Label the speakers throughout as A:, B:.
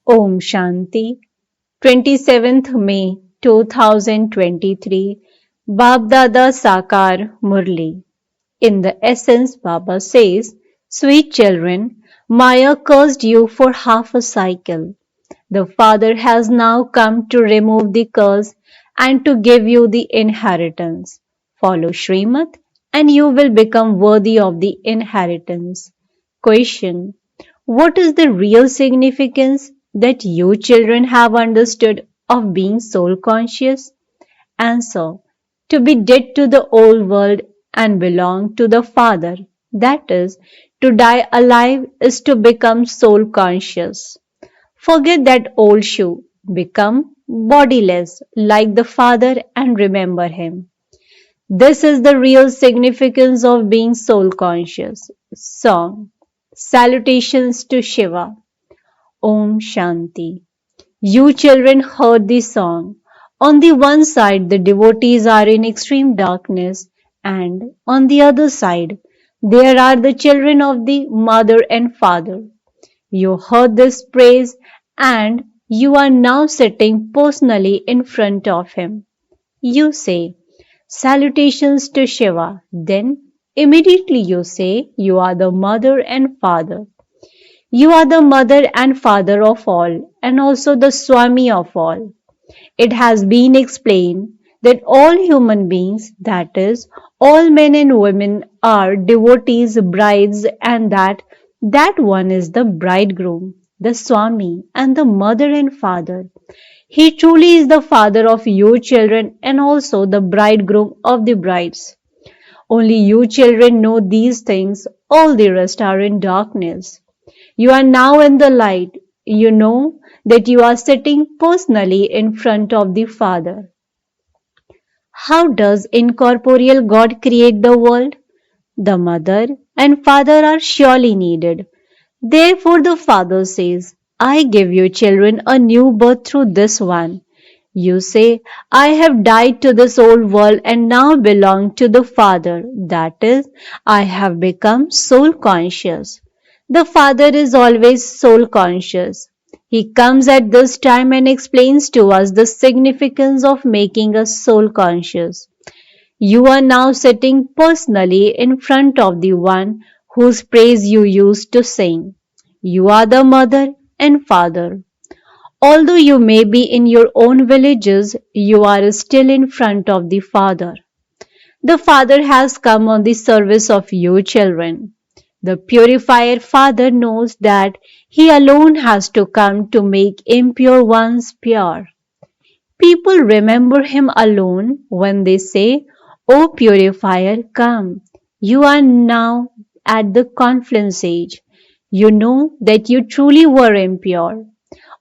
A: Om Shanti, 27th May 2023, Baapdada Sakar Murli. In the essence, Baba says, Sweet children, Maya cursed you for half a cycle. The Father has now come to remove the curse and to give you the inheritance. Follow Srimad and you will become worthy of the inheritance. Question: what is the real significance that you children have understood of being soul conscious? Answer: to be dead to the old world and belong to the Father. That is, to die alive is to become soul conscious. Forget that old shoe. Become bodiless like the Father and remember Him. This is the real significance of being soul conscious. Song. Salutations to Shiva. Om Shanti. You children heard the song. On the one side, the devotees are in extreme darkness, and on the other side, there are the children of the Mother and Father. You heard this praise, and you are now sitting personally in front of him. You say, Salutations to Shiva. Then immediately you say, You are the Mother and Father. You are the Mother and Father of all, and also the Swami of all. It has been explained that all human beings, that is, all men and women, are devotees, brides, and that one is the bridegroom, the Swami, and the mother and father. He truly is the father of you children and also the bridegroom of the brides. Only you children know these things, all the rest are in darkness. You are now in the light. You know that you are sitting personally in front of the Father. How does incorporeal God create the world? The mother and father are surely needed. Therefore, the Father says, I give you children a new birth through this one. You say, I have died to this old world and now belong to the Father. That is, I have become soul conscious. The Father is always soul conscious. He comes at this time and explains to us the significance of making us soul conscious. You are now sitting personally in front of the one whose praise you used to sing. You are the mother and father. Although you may be in your own villages, you are still in front of the Father. The Father has come on the service of you children. The purifier Father knows that He alone has to come to make impure ones pure. People remember Him alone when they say, O purifier, come. You are now at the confluence age. You know that you truly were impure.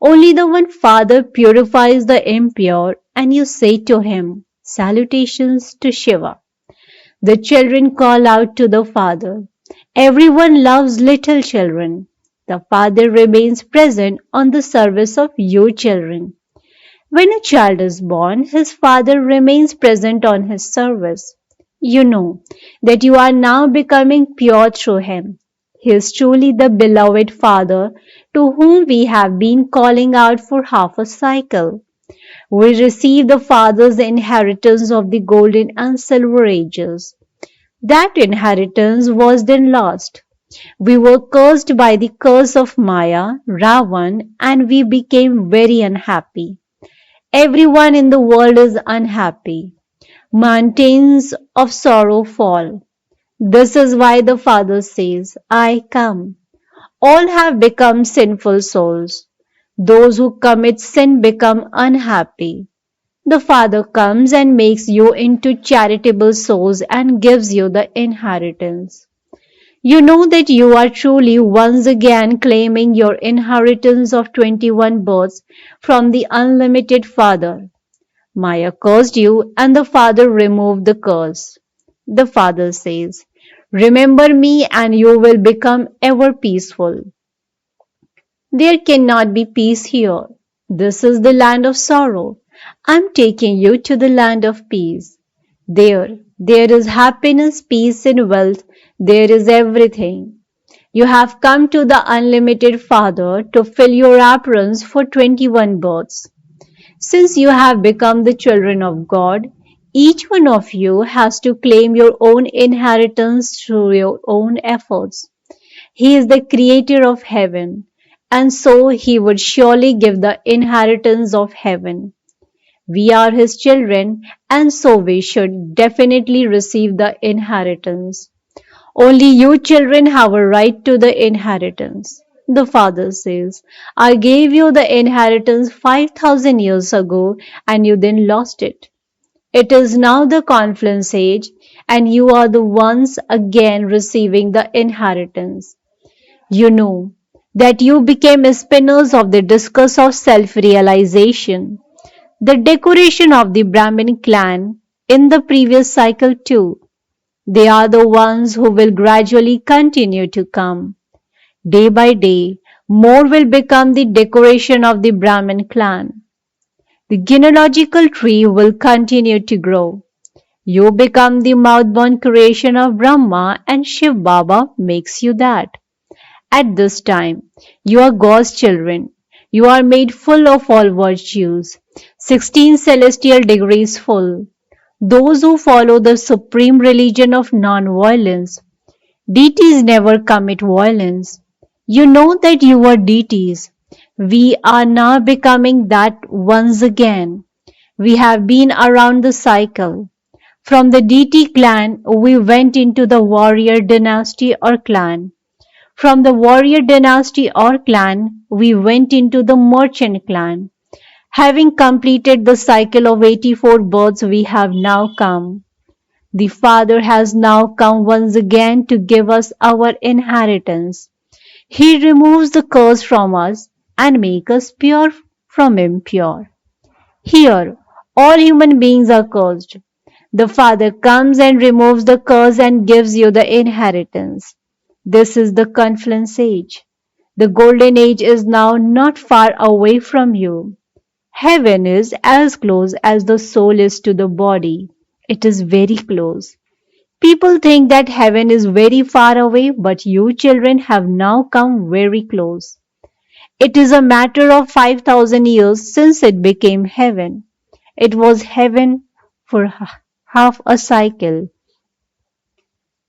A: Only the one Father purifies the impure, and you say to Him, Salutations to Shiva. The children call out to the Father. Everyone loves little children. The Father remains present on the service of you children. When a child is born, his father remains present on his service. You know that you are now becoming pure through him. He is truly the beloved Father to whom we have been calling out for half a cycle. We receive the Father's inheritance of the golden and silver ages. That inheritance was then lost. We were cursed by the curse of Maya, Ravan, and we became very unhappy. Everyone in the world is unhappy. Mountains of sorrow fall. This is why the Father says, I come. All have become sinful souls. Those who commit sin become unhappy. The Father comes and makes you into charitable souls and gives you the inheritance. You know that you are truly once again claiming your inheritance of 21 births from the unlimited Father. Maya cursed you and the Father removed the curse. The Father says, Remember me and you will become ever peaceful. There cannot be peace here. This is the land of sorrow. I'm taking you to the land of peace. There is happiness, peace, and wealth. There is everything. You have come to the unlimited Father to fill your aprons for 21 births. Since you have become the children of God, each one of you has to claim your own inheritance through your own efforts. He is the creator of heaven, and so he would surely give the inheritance of heaven. We are his children, and so we should definitely receive the inheritance. Only you children have a right to the inheritance. The father says, I gave you the inheritance 5,000 years ago and you then lost it. It is now the confluence age and you are the ones again receiving the inheritance. You know that you became spinners of the discus of self-realization, the decoration of the Brahmin clan in the previous cycle too. They are the ones who will gradually continue to come. Day by day, more will become the decoration of the Brahmin clan. The genealogical tree will continue to grow. You become the mouth-born creation of Brahma and Shiv Baba makes you that. At this time, you are God's children. You are made full of all virtues, 16 celestial degrees full. Those who follow the supreme religion of non-violence. Deities never commit violence. You know that you are deities. We are now becoming that once again. We have been around the cycle. From the deity clan, we went into the warrior dynasty or clan. From the warrior dynasty or clan, we went into the merchant clan. Having completed the cycle of 84 births, we have now come. The Father has now come once again to give us our inheritance. He removes the curse from us and makes us pure from impure. Here, all human beings are cursed. The Father comes and removes the curse and gives you the inheritance. This is the confluence age. The golden age is now not far away from you. Heaven is as close as the soul is to the body. It is very close. People think that heaven is very far away, but you children have now come very close. It is a matter of 5,000 years since it became heaven. It was heaven for half a cycle.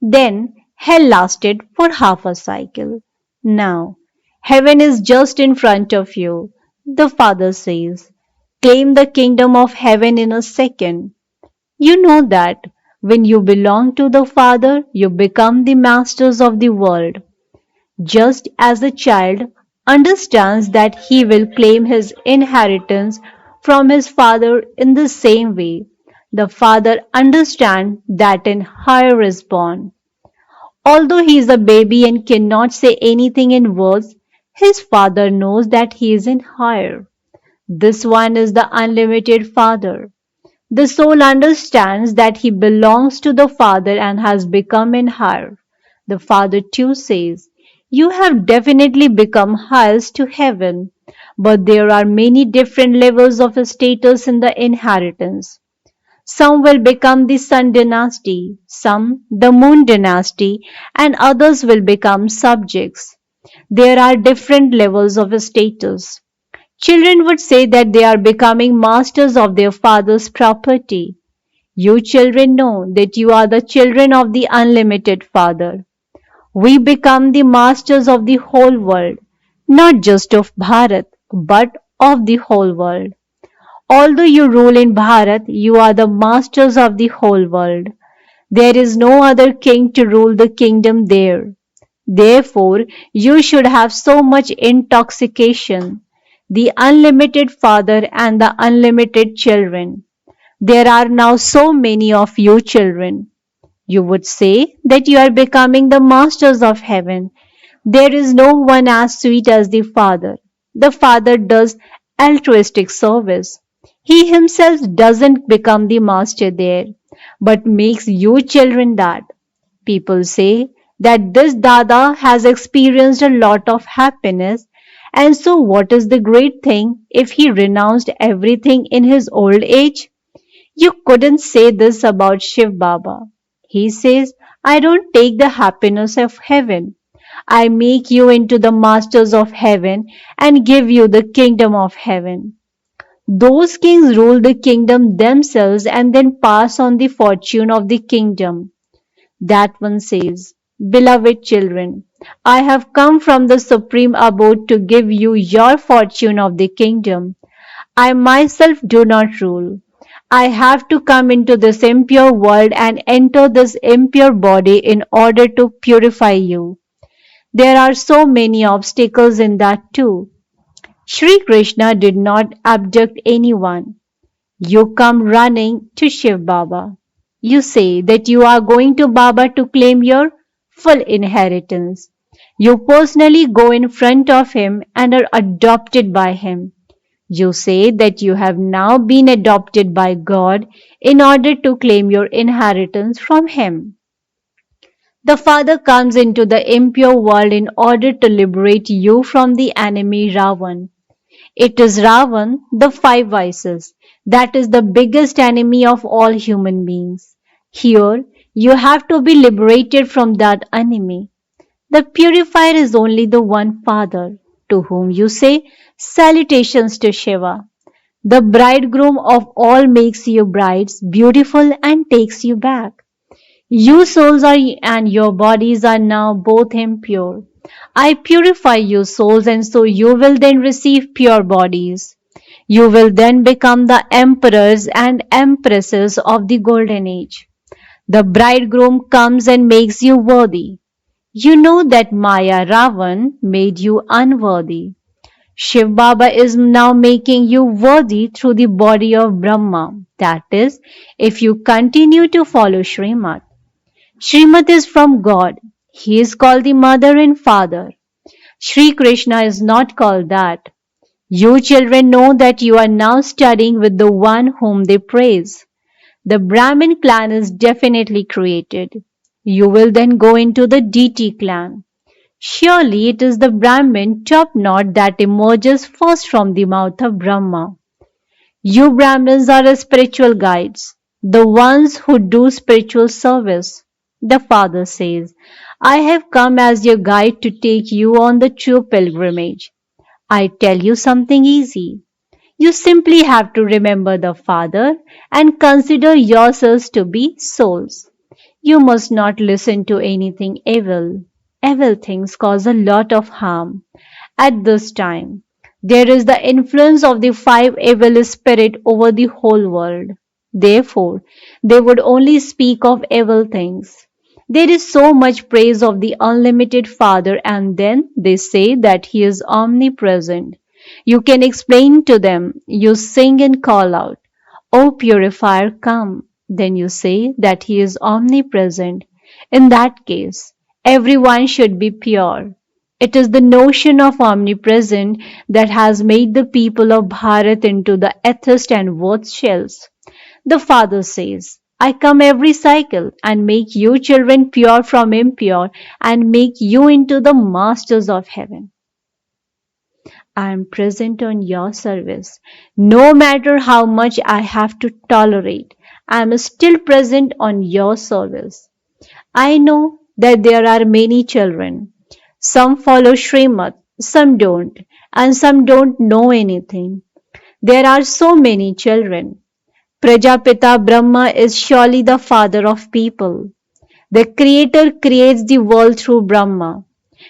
A: Then hell lasted for half a cycle. Now, heaven is just in front of you. The Father says, claim the kingdom of heaven in a second. You know that when you belong to the Father, you become the masters of the world. Just as a child understands that he will claim his inheritance from his father in the same way, the Father understands that an heir is born. Although he is a baby and cannot say anything in words, his Father knows that he is an heir. This one is the unlimited Father. The soul understands that he belongs to the Father and has become an heir. The Father too says, you have definitely become heirs to heaven, but there are many different levels of status in the inheritance. Some will become the sun dynasty, some the moon dynasty, and others will become subjects. There are different levels of status. Children would say that they are becoming masters of their father's property. You children know that you are the children of the unlimited Father. We become the masters of the whole world, not just of Bharat, but of the whole world. Although you rule in Bharat, you are the masters of the whole world. There is no other king to rule the kingdom there. Therefore, you should have so much intoxication. The unlimited Father and the unlimited children. There are now so many of you children. You would say that you are becoming the masters of heaven. There is no one as sweet as the Father. The Father does altruistic service. He himself doesn't become the master there, but makes you children that. People say that this Dada has experienced a lot of happiness, and so what is the great thing if he renounced everything in his old age? You couldn't say this about Shiv Baba. He says, I don't take the happiness of heaven. I make you into the masters of heaven and give you the kingdom of heaven. Those kings rule the kingdom themselves and then pass on the fortune of the kingdom. That one says, Beloved children, I have come from the supreme abode to give you your fortune of the kingdom. I myself do not rule. I have to come into this impure world and enter this impure body in order to purify you. There are so many obstacles in that too. Sri Krishna did not abduct anyone. You come running to Shiv Baba. You say that you are going to Baba to claim your full inheritance. You personally go in front of him and are adopted by him. You say that you have now been adopted by God in order to claim your inheritance from him. The Father comes into the impure world in order to liberate you from the enemy Ravan. It is Ravan, the five vices, that is the biggest enemy of all human beings. Here, you have to be liberated from that enemy. The purifier is only the one Father, to whom you say, Salutations to Shiva. The bridegroom of all makes you brides beautiful and takes you back. You souls are and your bodies are now both impure. I purify your souls and so you will then receive pure bodies. You will then become the emperors and empresses of the golden age. The bridegroom comes and makes you worthy. You know that Maya Ravan made you unworthy. Shiv Baba is now making you worthy through the body of Brahma. That is, if you continue to follow Srimad. Srimad is from God. He is called the mother and father. Sri Krishna is not called that. You children know that you are now studying with the one whom they praise. The Brahmin clan is definitely created. You will then go into the deity clan. Surely it is the Brahmin top knot that emerges first from the mouth of Brahma. You Brahmins are spiritual guides, the ones who do spiritual service. The Father says, I have come as your guide to take you on the true pilgrimage. I tell you something easy. You simply have to remember the Father and consider yourselves to be souls. You must not listen to anything evil. Evil things cause a lot of harm. At this time, there is the influence of the five evil spirits over the whole world. Therefore, they would only speak of evil things. There is so much praise of the unlimited Father, and then they say that He is omnipresent. You can explain to them, you sing and call out, O purifier, come. Then you say that He is omnipresent. In that case, everyone should be pure. It is the notion of omnipresent that has made the people of Bharat into the atheist and worth shells. The Father says, I come every cycle and make you children pure from impure and make you into the masters of heaven. I am present on your service. No matter how much I have to tolerate, I am still present on your service. I know that there are many children. Some follow Srimad, some don't, and some don't know anything. There are so many children. Prajapita Brahma is surely the father of people. The Creator creates the world through Brahma.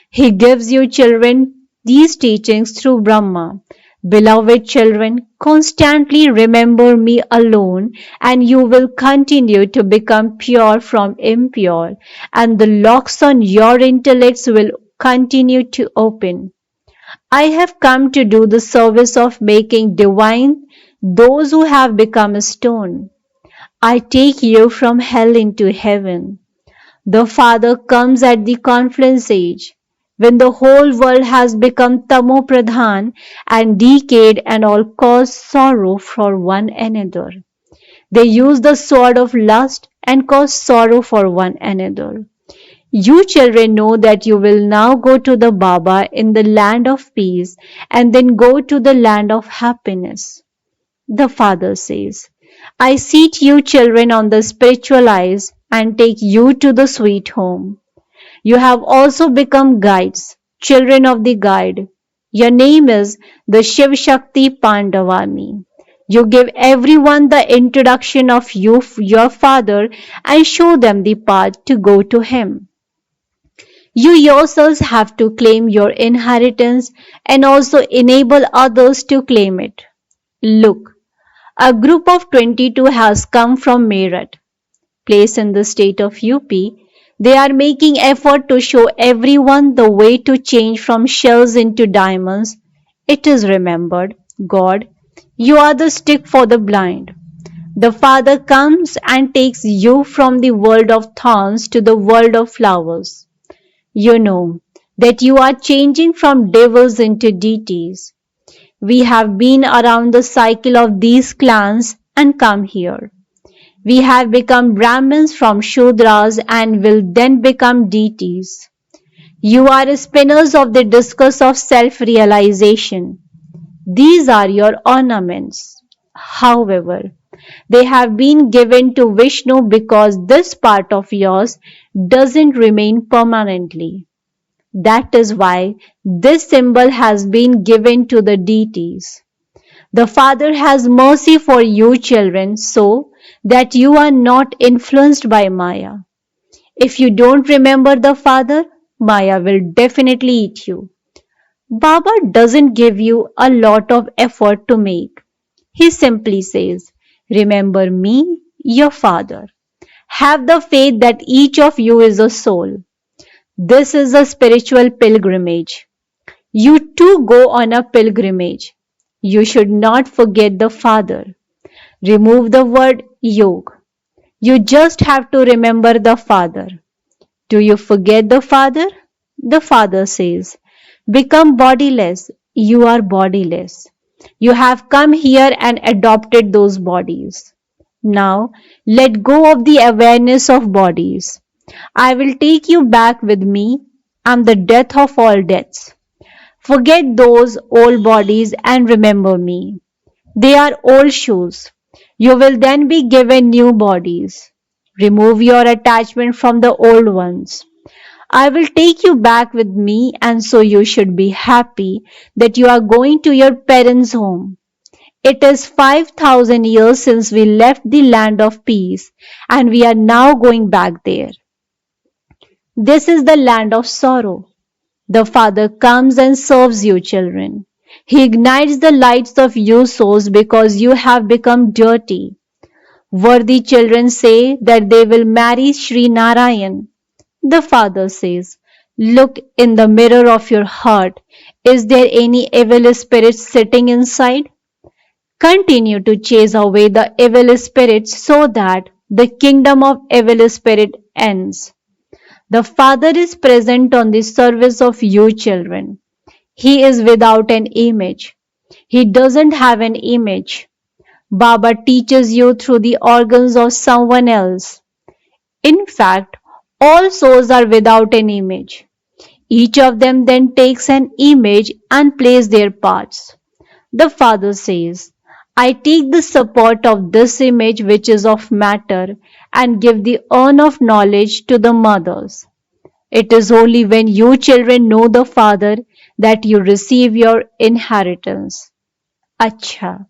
A: He gives you children these teachings through Brahma. Beloved children, constantly remember me alone and you will continue to become pure from impure and the locks on your intellects will continue to open. I have come to do the service of making divine those who have become a stone. I take you from hell into heaven. The Father comes at the confluence age, when the whole world has become tamo pradhan and decayed and all cause sorrow for one another. They use the sword of lust and cause sorrow for one another. You children know that you will now go to the Baba in the land of peace and then go to the land of happiness. The Father says, I seat you children on the spiritual eyes and take you to the sweet home. You have also become guides, children of the guide. Your name is the Shiv Shakti Pandavani. You give everyone the introduction of you, your father, and show them the path to go to him. You yourselves have to claim your inheritance and also enable others to claim it. Look, a group of 22 has come from Meerut, place in the state of UP. They are making effort to show everyone the way to change from shells into diamonds. It is remembered, God, you are the stick for the blind. The Father comes and takes you from the world of thorns to the world of flowers. You know that you are changing from devils into deities. We have been around the cycle of these clans and come here. We have become Brahmins from Shudras and will then become deities. You are spinners of the discus of self-realization. These are your ornaments. However, they have been given to Vishnu because this part of yours doesn't remain permanently. That is why this symbol has been given to the deities. The Father has mercy for you children so that you are not influenced by Maya. If you don't remember the Father, Maya will definitely eat you. Baba doesn't give you a lot of effort to make. He simply says, remember me, your Father. Have the faith that each of you is a soul. This is a spiritual pilgrimage. You too go on a pilgrimage. You should not forget the Father. Remove the word yog. You just have to remember the Father. Do you forget the Father? The Father says, become bodiless. You are bodiless. You have come here and adopted those bodies. Now, let go of the awareness of bodies. I will take you back with me. I am the death of all deaths. Forget those old bodies and remember me. They are old shoes. You will then be given new bodies. Remove your attachment from the old ones. I will take you back with me, and so you should be happy that you are going to your parents' home. It is 5,000 years since we left the land of peace, and we are now going back there. This is the land of sorrow. The Father comes and serves you, children. He ignites the lights of your souls because you have become dirty. Worthy children say that they will marry Sri Narayan. The Father says, look in the mirror of your heart. Is there any evil spirit sitting inside? Continue to chase away the evil spirits so that the kingdom of evil spirit ends. The Father is present on the service of you children. He is without an image. He doesn't have an image. Baba teaches you through the organs of someone else. In fact, all souls are without an image. Each of them then takes an image and plays their parts. The Father says, I take the support of this image which is of matter and give the urn of knowledge to the mothers. It is only when you children know the Father that you receive your inheritance. Acha.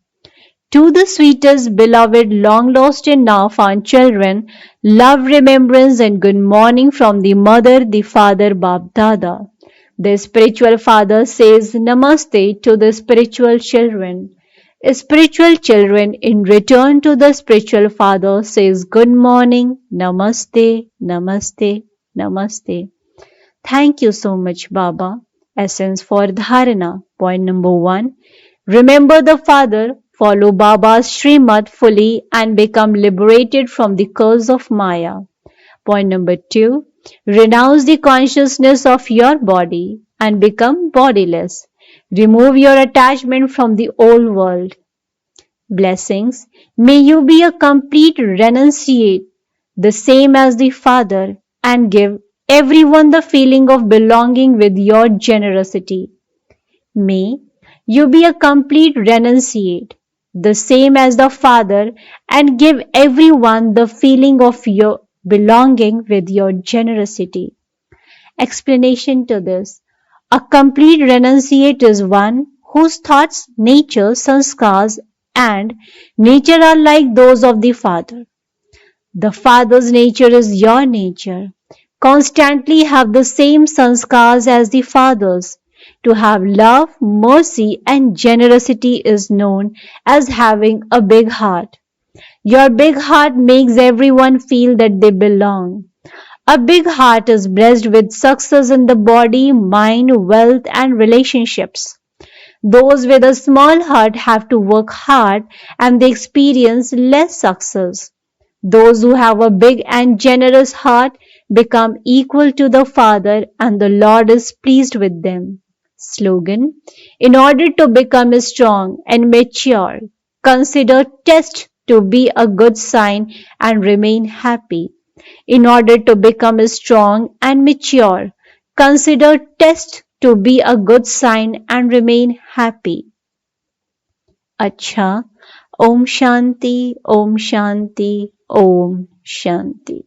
A: To the sweetest, beloved, long lost and now found children, love, remembrance and good morning from the mother, the father, Baapdada. The spiritual father says Namaste to the spiritual children. Spiritual children in return to the spiritual father says good morning, Namaste, Namaste, Namaste. Thank you so much, Baba. Essence for Dharana. Point number 1. Remember the Father, follow Baba's Srimad fully and become liberated from the curse of Maya. Point number 2. Renounce the consciousness of your body and become bodiless. Remove your attachment from the old world. Blessings. May you be a complete renunciate, the same as the Father, and give everyone the feeling of belonging with your generosity. May you be a complete renunciate, the same as the Father, and give everyone the feeling of your belonging with your generosity. explanation to this. A complete renunciate is one whose thoughts, nature, sanskars, and nature are like those of the Father. The Father's nature is your nature. Constantly have the same sanskars as the Father's. To have love, mercy, and generosity is known as having a big heart. Your big heart makes everyone feel that they belong. A big heart is blessed with success in the body, mind, wealth, and relationships. Those with a small heart have to work hard and they experience less success. Those who have a big and generous heart become equal to the Father and the Lord is pleased with them. Slogan: in order to become strong and mature, consider test to be a good sign and remain happy. In order to become strong and mature, consider test to be a good sign and remain happy. अच्छा, ओम शांति, ओम शांति, ओम शांति.